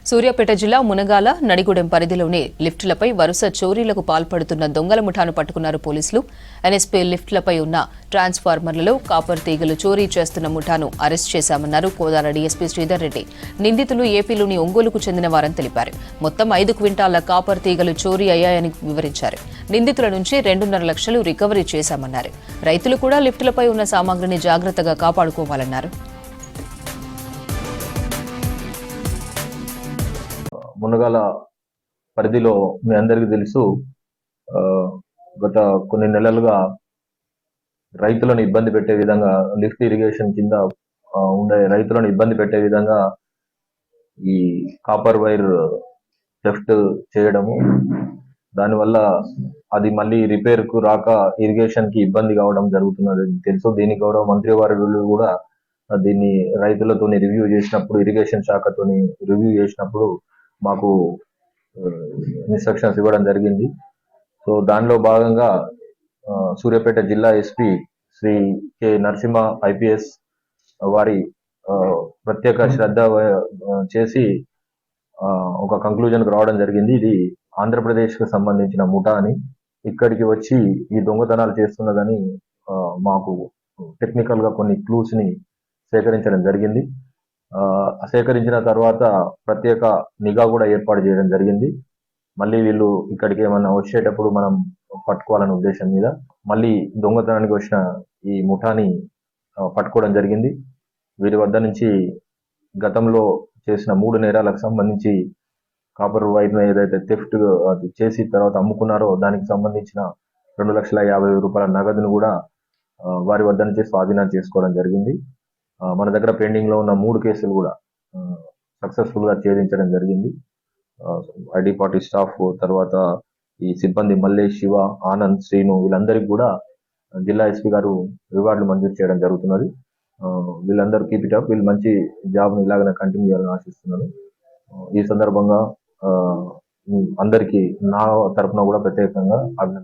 సూర్యాపేట జిల్లా మునగాల నడిగూడెం పరిధిలోని లిఫ్టులపై వరుస చోరీలకు పాల్పడుతున్న దొంగల ముఠాను పట్టుకున్నారు పోలీసులు. ఎన్ఎస్పీ లిఫ్టులపై ఉన్న ట్రాన్స్ఫార్మర్లలో కాపర్ తీగలు చోరీ చేస్తున్న ముఠాను అరెస్ట్ చేశామన్నారు కోదాడ డీఎస్పీ శ్రీధర్ రెడ్డి. నిందితులు ఏపీలోని ఒంగోలుకు చెందిన వారని తెలిపారు. మొత్తం 5 క్వింటాళ్ల కాపర్ తీగలు చోరీ అయ్యాయని వివరించారు. నిందితుల నుంచి 2.5 లక్షలు రికవరీ చేశామన్నారు. రైతులు కూడా లిఫ్టులపై ఉన్న సామాగ్రిని జాగ్రత్తగా కాపాడుకోవాలన్నారు. మునగాల పరిధిలో మీ అందరికీ తెలుసు, గత కొన్ని నెలలుగా రైతులను ఇబ్బంది పెట్టే విధంగా లిఫ్ట్ ఇరిగేషన్ కింద ఉండే రైతులను ఇబ్బంది పెట్టే విధంగా ఈ కాపర్ వైర్ థెఫ్ట్ చేయడము, దానివల్ల అది మళ్ళీ రిపేర్ కు రాక ఇరిగేషన్ కి ఇబ్బంది కావడం జరుగుతున్నది తెలుసు. దీని గౌరవ మంత్రి వారు కూడా దీన్ని రైతులతోని రివ్యూ చేసినప్పుడు, ఇరిగేషన్ శాఖతోని రివ్యూ చేసినప్పుడు మాకు ఇన్స్ట్రక్షన్స్ ఇవ్వడం జరిగింది. సో దానిలో భాగంగా సూర్యాపేట జిల్లా SP Shri K Narasimha IPS వారి ప్రత్యేక శ్రద్ధ చేసి ఒక కంక్లూజన్కి రావడం జరిగింది. ఇది ఆంధ్రప్రదేశ్కు సంబంధించిన ముఠా అని, ఇక్కడికి వచ్చి ఈ దొంగతనాలు చేస్తున్నదని మాకు టెక్నికల్ గా కొన్ని క్లూస్ ని సేకరించడం జరిగింది. సేకరించిన తర్వాత ప్రత్యేక నిఘా కూడా ఏర్పాటు చేయడం జరిగింది. మళ్ళీ వీళ్ళు ఇక్కడికి ఏమన్నా వచ్చేటప్పుడు మనం పట్టుకోవాలనే ఉద్దేశం మీద మళ్ళీ దొంగతనానికి వచ్చిన ఈ ముఠాని పట్టుకోవడం జరిగింది. వీరి వద్ద నుంచి గతంలో చేసిన 3 నేరాలకు సంబంధించి కాపర్ వైర్ ఏదైతే థెఫ్ట్ చేసి తర్వాత అమ్ముకున్నారో దానికి సంబంధించిన 2,50,000 రూపాయల నగదును కూడా వారి వద్ద నుంచి స్వాధీనం చేసుకోవడం జరిగింది. మన దగ్గర పెండింగ్ లో ఉన్న 3 కేసులు కూడా సక్సెస్ఫుల్ గా ఛేదించడం జరిగింది. ఐడి పార్టీ స్టాఫ్, తర్వాత ఈ సిబ్బంది మల్లేష్, శివ, ఆనంద్, శ్రీను వీళ్ళందరికీ కూడా జిల్లా ఎస్పీ గారు రివార్డులు మంజూరు చేయడం జరుగుతున్నది. వీళ్ళందరూ కీప్ ఇట్ అప్, వీళ్ళు మంచి జాబ్ ని ఇలాగనే కంటిన్యూ చేయాలని ఆశిస్తున్నాను. ఈ సందర్భంగా అందరికీ నా తరఫున కూడా ప్రత్యేకంగా అభినందనలు.